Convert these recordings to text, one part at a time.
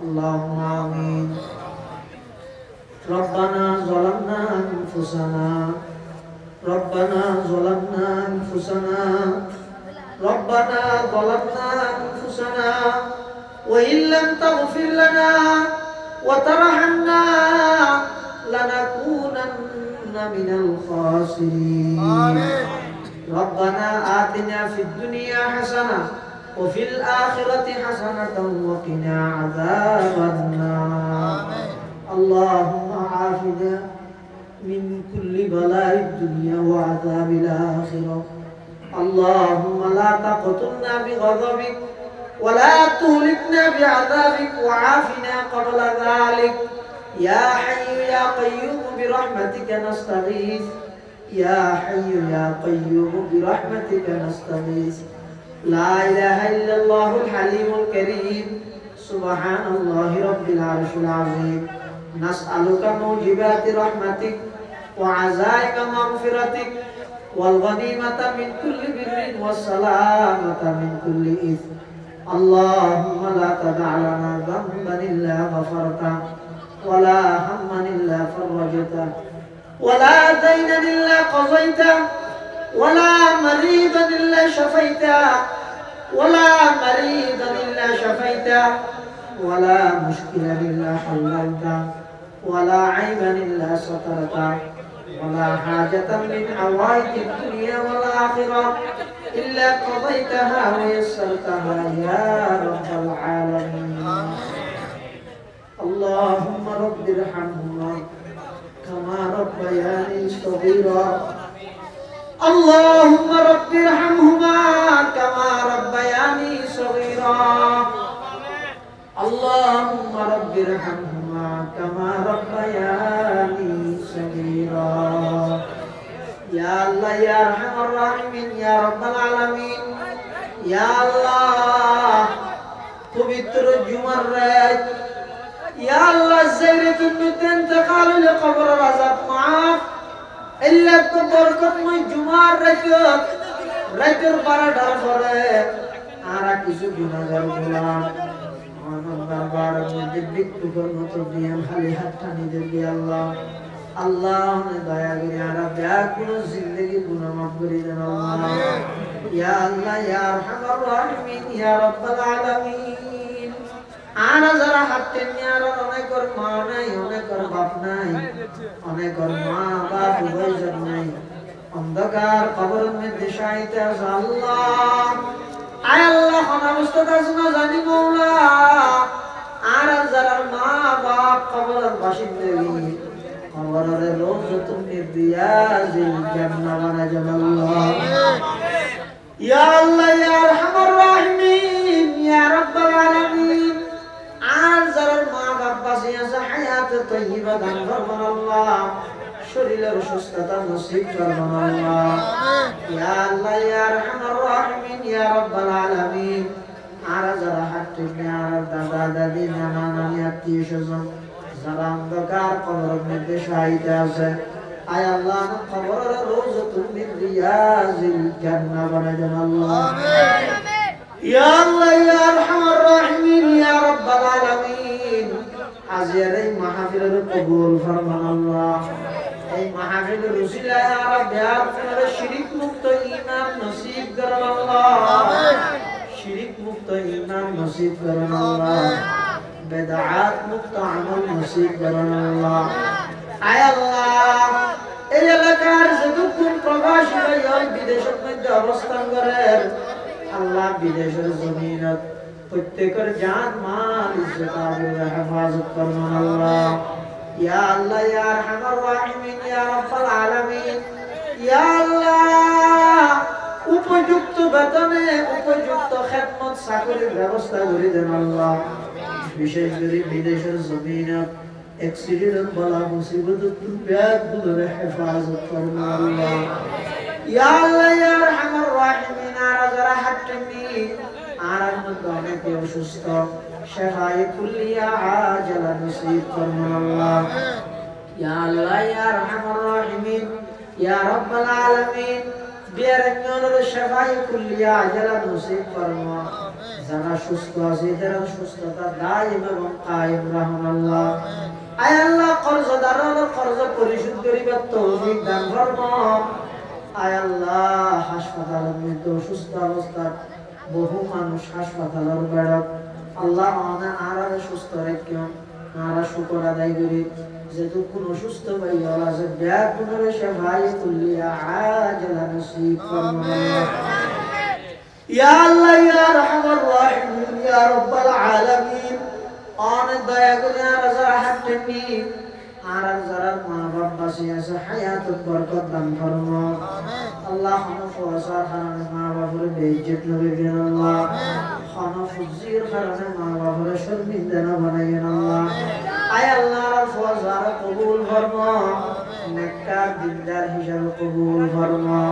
اللهم آمين. ربنا ظلمنا أنفسنا ربنا ظلمنا أنفسنا ربنا ظلمنا أنفسنا وإن لم تغفر لنا وترحمنا لنكونن من الخاسرين. ربنا آتنا في الدنيا حسنة وفي الآخرة حسنة وقنا عذاب النار. اللهم عافنا من كل بلاء الدنيا وعذاب الآخرة. اللهم لا تقتلنا بغضبك ولا تهلكنا بعذابك وعافنا قبل ذلك. يا حي يا قيوم برحمتك نستغيث. يا حي يا قيوم برحمتك نستغيث. لا إله إلا الله الحليم الكريم. سبحان الله رب العرش العظيم. نسألك موجبات رحمتك وعزائم مغفرتك والغنيمة من كل بر والسلامة من كل إثم. اللهم لا تدع لنا ذنبا إلا غفرته ولا هما إلا فرجته ولا دينا إلا قضيته ولا مريضا إلا شفيته ولا مريضا إلا شفيته ولا مشكلا إلا حللته ولا عيبا إلا سترته ولا حاجة من حوائج الدنيا والآخرة إلا قضيتها ويسرتها يا رب العالمين. اللهم رب ارحمهما كما ربياني صغيرا. اللهم رب ارحمهما كما ربياني صغيرا. اللهم رب ارحمهما كما ربياني صغيرا. يا الله يا ارحم الراحمين يا رب العالمين. يا الله পবিত্র জুমার রাত ইয়া আল্লাহ যায়রাতুন ইন্তেকাল কবর আযাব মাফ ইল্লা তো বরকতময় জুমার রাতের 12টার পরে আর কিছু গুনাহগার গোলাম আমার দরবারের মধ্যে বিক্ষুব্ধর মতো দিয়ে খালি হাতটা নিয়ে দিয়ে আল্লাহ আল্লাহ দয়া করে আর ব্যাকুল জিন্দেগি গুনাহ মাফ করে দেন আল্লাহ। ইয়া আল্লাহ ইয়া আরহামার রাহিমিন ইয়া রাব্বাল আলামিন। আনা যারা হাতে নিয়ে আর অনেকের মা নাই অনেকের বাপ নাই অনেকের মা বাপ উভয়জন নাই অন্ধকার কবরের মধ্যে শায়িতে আছে আল্লাহ। আয় আল্লাহ কোন অবস্থাতে আছে না জানি মওলা। আর যারা মা বাপ কবরের বাসিন্দা কবরের রওজাতুন মিন রিয়াজিল জান্নাহ বানাজান আল্লাহ। ইয়া আল্লাহ ইয়া আরহামার রাহিমিন ইয়া রাব্বাল আলামিন। আর যারা মা বাপ বাঁচে আছে হায়াতে তাইয়্যিবা দান করবেন আল্লাহ। শরীরের সুস্থতা নসিব করবেন আল্লাহ। ইয়া আল্লাহ ইয়া আরহামার রাহিমিন ইয়া রাব্বাল আলামিন। আর যারা হাতে আর দাদা দাদি নানা নানি আত্মীয় স্বজন যারা অন্ধকার কবরের মধ্যে শায়িত আছে আয় আল্লাহ কবরের রওজাতুন মিন রিয়াজিল জান্নাহ বানাজান আল্লাহ। ইয়া আল্লাহ ইয়া আরহামার রাহিমিন ইয়া রাব্বাল আলামিন। আজকের এই মাহফিলের কবুল ফরমান আল্লাহ। এই মাহফিলের উসিলায় আর আপনার শিরক মুক্ত ঈমান নসিব করেন আল্লাহ। শিরক মুক্ত ঈমান নসিব করেন আল্লাহ। বেদাত মুক্ত আমল নসিব করেন আল্লাহ। আয় আল্লাহ এই এলাকার যতক্ষণ প্রবাসী ভাই বিদেশের মধ্যে অবস্থান করেন আল্লাহ বিদেশের জমিনত প্রত্যেকের জান মাল ইজ্জত আবরু হেফাজত করবেন আল্লাহ। ইয়া আল্লাহ ইয়া আরহামার রাহিমিন ইয়া রাব্বাল আলামিন। ইয়া আল্লাহ উপযুক্ত বেতনে উপযুক্ত খেদমত চাকরির ব্যবস্থা করে দেন আল্লাহ। বিশেষ করে বিদেশের জমিনত অ্যাক্সিডেন্ট বলা মুসিবত ব্যাগগুলোর হেফাজত করবেন আল্লাহ। ইয়া আল্লাহ ইয়া আরহামার রাহিমিন। আর যারা হাঁটতেনি আর মধ্যে অনেকে অসুস্থ শেফায়ে কুল্লিয়া আজালা নসিব করবেন আল্লাহ। ইয়া আল্লাহ ইয়া আরহামার রাহিমিন ইয়া রাব্বাল আলামিন। বিয়ারঙ্গনের শেফায়ে কুল্লিয়া আজালা নসিব করবেন। যারা সুস্থ আছে তারা সুস্থতা দায়ম এবং কায়েম রাখুন আল্লাহ। আয় আল্লাহ কর্জদারর কর্জ পরিশোধ করিবার তৌফিক দান ফরমাও। আয় আল্লাহ হাসপাতালের মধ্যে অসুস্থ অবস্থায় বহু মানুষ হাসপাতালের বেড়ক আল্লাহ আর সুস্থ রেখে আর শুকর আদায় করি যেটুকুন অসুস্থ ভাই আছে ব্যাকুনের সেবাই তুলিয়া আজলা নসিব ফরমাও। ইয়া আল্লাহ ইয়া রাহমার রাহিম ইয়া রাব্বাল আলামিন অনেক দয়া করে আর যারা হাঁটেননি আর যারা মা বাপ বাঁচে আছে হায়াতুল বরকত দান ফরমাও। আল্লাহ হনফসার কারণে মা বাবার বেইজ্জত নবীন আল্লাহ হনফজির কারণে মা বাবার শর্মিন্দা না বানাইন আল্লাহ। আয় আল্লাহ ফজার কবুল ফরমাও নেককার দিনদার হিসাবে কবুল ফরমাও।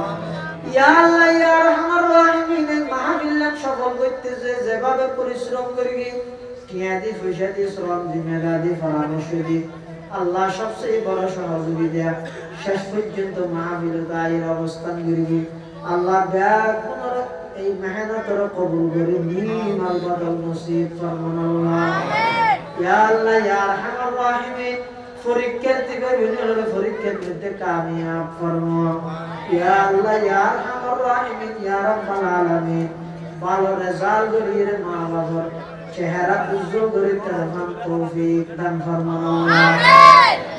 ইয়া আল্লাহ ইয়া রাহমার রাহিমিন মাহফিলাত সফল করতেছে যেভাবে পরিশ্রম করি টিয়াদি পয়সাদি শ্রম জিম্মেদারি পরামর্শ দি আল্লাহ সবচেয়ে বড় সহযোগিতা শেষ পর্যন্ত মাহফিলতায় অবস্থান করবি আল্লাহ ব্যাকুনের এই মেহনতের কবুল করে নিম আল বদল নসিব ফরমান আল্লাহ। ইয়া আল্লাহ ইয়া আরহামার রাহিমিন পরীক্ষার্থী বিভিন্ন পরীক্ষার মধ্যে কামিয়াব ফরমাও। ইয়া আল্লাহ ইয়া আরহামার রাহিমিন ইয়া রাব্বাল আলামিন ভালো রেজাল্ট করিয়ে মা বাবার চেহারা উজ্জ্বল করে তার তৌফিক দান ফরমাও আমিন।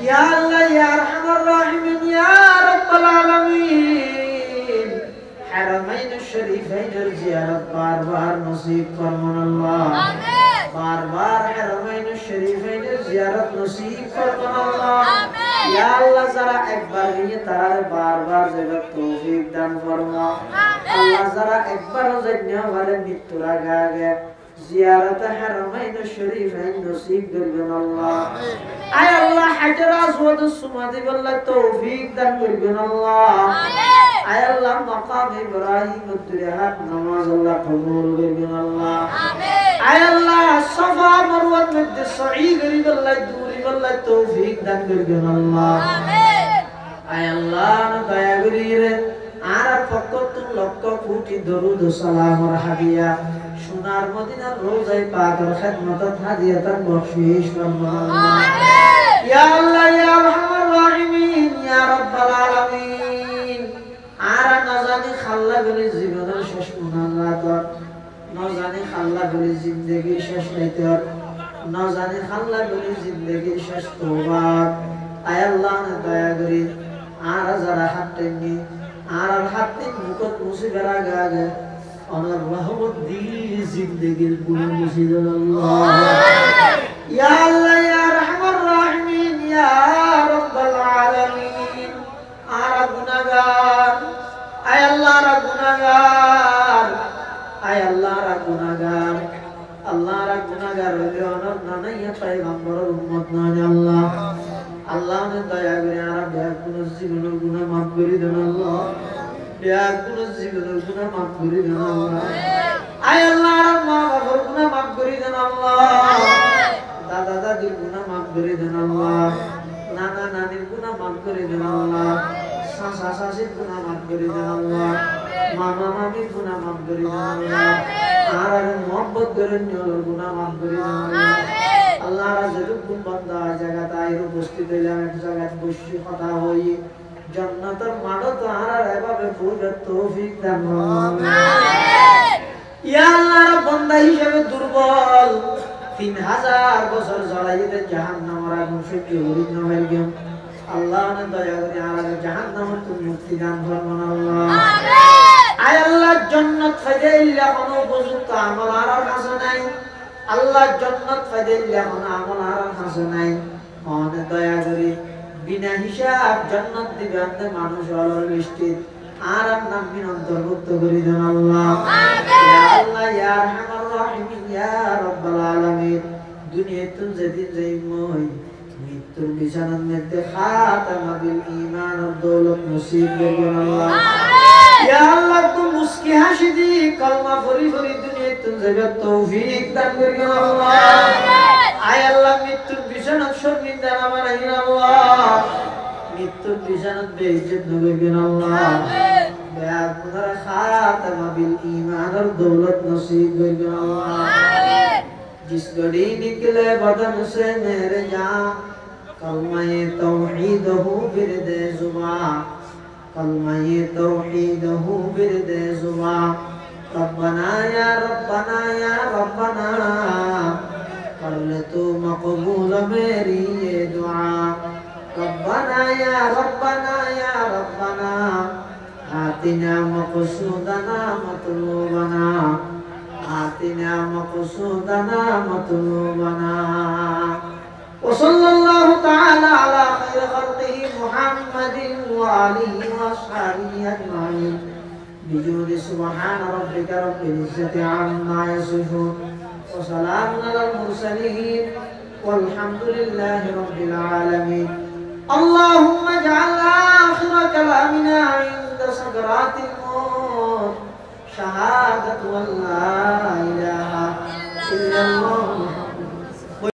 ইয়া আল্লাহ ইয়া আরহামার রাহিমিন ইয়া রাব্বাল আলামিন হারামাইন শরীফাইনের জিয়ারত বারবার নসিব ফরমান আল্লাহ। আমিন। বারবার হারামাইন শরীফাইনের জিয়ারত নসিব ফরমান আল্লাহ। আমিন। ইয়া আল্লাহ যারা একবার গিয়ে তারা বারবার যাবার তৌফিক দান ফরমাও। আমিন। আল্লাহ যারা একবার যাইনা বলে মৃত্যুর আগে জিয়ারত হারামাইন শরীফাইন নসিব করবেন আল্লাহ। আয় আল্লাহ হাজর আসওয়াদ সুমাদি বল্লাহ তৌফিক দান করবেন আল্লাহ। আমিন। আয় আল্লাহ মাকাম ইব্রাহিম দুরহাত নামাজ আল্লাহ কবুল করবেন আল্লাহ। আমিন। আয় আল্লাহ সাফা মারওয়ার মধ্যে সাঈ করিব আল্লাহ দূরি বল্লাহ তৌফিক দান করবেন আল্লাহ। আমিন। আয় আল্লাহ দয়া করিরে আর ফকতুল লক্ষ কোটি দরুদ ও সালাম ও হাদিয়া সোনার মদিনার রোজায় পাকের খিদমত হাদিয়াতান বখশিশ ফরমান আমিন। ইয়া আল্লাহ ইয়া আরহামার রাহিমিন ইয়া রাব্বাল আলামিন আর নাজানি খাল্লা গলি জীবনের শেষ মুনাজাত নাজানি খাল্লা গলি জিন্দেগির শেষ রাইতর নাজানি খাল্লা গলি জিন্দেগির শেষ তওবা আয় আল্লাহ দয়া করি আর যারা হাঁটেননি আর হাতে মুকত মুসিবের আগে আমার রহমত দিয়ে জিন্দেগির গুনাহ মুছে দেন আল্লাহ। ইয়া আল্লাহ ইয়া রাহমার রাহিমিন ইয়া রাব্বাল আলামিন আর গুনাহগার আয় আল্লাহ রা গুনাহগার আয় আল্লাহ রা গুনাহগার আল্লাহ রা গুনাহগার হইলে অনর নানাইয়া পয়গম্বরের উম্মত নয় আল্লাহ। আল্লাহ নে দয়া করে আর ব্যাকুল জীবনের গুনাহ মাফ করে দেন আল্লাহ। ব্যাকুল জীবনের গুনাহ মাফ করে দেন আল্লাহ। আয় আল্লাহ মা বাবার গুনাহ মাফ করে দেন আল্লাহ। দাদা দাদির গুনাহ মাফ করে দেন আল্লাহ। নানা নানির গুনাহ মাফ করে দেন আল্লাহ। চাচা চাচির গুনাহ মাফ করে দেন আল্লাহ। মামা মামির গুনাহ মাফ করে দেন আল্লাহ। আর মোহাম্মত করে নিয়র গুনাহ মাফ করে দেন আল্লাহ। আল্লাহ যতক্ষণ বান্দা জায়গাতে আইর উপস্থিত হইলাম এক জায়গায় বসে কথা হই জান্নাতের মাঠত আর এভাবে পূর্বের তৌফিক দান করুন আমিন। ইয়া আল্লাহ বান্দা হিসেবে দুর্বল 3000 বছর জড়াইতে জাহান্নামের আগুন সহ্য করি না হইল আল্লাহ দয়া করে আর জাহান্নামের থেকে মুক্তি দান করুন আল্লাহ। আমিন। আয় আল্লাহ জান্নাত ফাইদাইল্লা কোন উপযুক্ত আমল আর কাছে নাই আল্লাহ জান্নাত ফাইদাইল্লা কোন আমল আর কাছে নাই মনে দয়া করে বিনা হিসাব জান্নাত দিবেন মানুষ আলোর বৃষ্টি আর নাম বিন অন্তর্ভুক্ত করে দেন আল্লাহ। আমিন। ইয়া আল্লাহ ইয়া আরহামার রাহিমিন ইয়া রাব্বাল আলামিন দুনিয়াতে যেদিন যাইমই মৃত্যুর বিছানার মধ্যে খাতামা বিল ঈমান ও দৌলত নসিব করবেন আল্লাহ। আমিন। ইয়া আল্লাহ তুমি মুস্কি হাসি দি কলমা পড়ি পড়ি দুনিয়াতে যাবে তৌফিক দান করবেন আল্লাহ। আমিন। আয় আল্লাহ মৃত্যুর বিছানা শর্মিন্দা না বানাইন আল্লাহ। মৃত্যুর বিছানা বেইজ্জত করবেন আল্লাহ। আমিন। বেয়াকুনার খাতামা বিল ঈমান ও দৌলত নসিব করবেন আল্লাহ। जिस घड़ी निकले बदन से मेरे जान कलमा-ए तौहीद हो बिरदे जुबां कलमा-ए तौहीद हो बिरदे जुबां रब्बना या रब्बना या रब्बना कर ले तू मकबूल मेरी ये दुआ रब्बना या रब्बना या रब्बना आतिना मक़सूदना मतलूबना आतिना मक़सूदना मतलूबना वसल्लल्लाहु तआला अला खैर खल्क़िही मुहम्मदिन व आलिहि व अस्हाबिही अजमाईन बिजूदि सुब्हान रब्बिका रब्बिल इज्जति अम्मा यसिफून व सलामुन अलल मुरसलीन वल्हम्दुलिल्लाहि रब्बिल आलमीन अल्लाहुम्मा इजअल आखिर कलामिना इंद सकरातिल मौत शहादतु अल्ला इलाहा इल्लल्लाह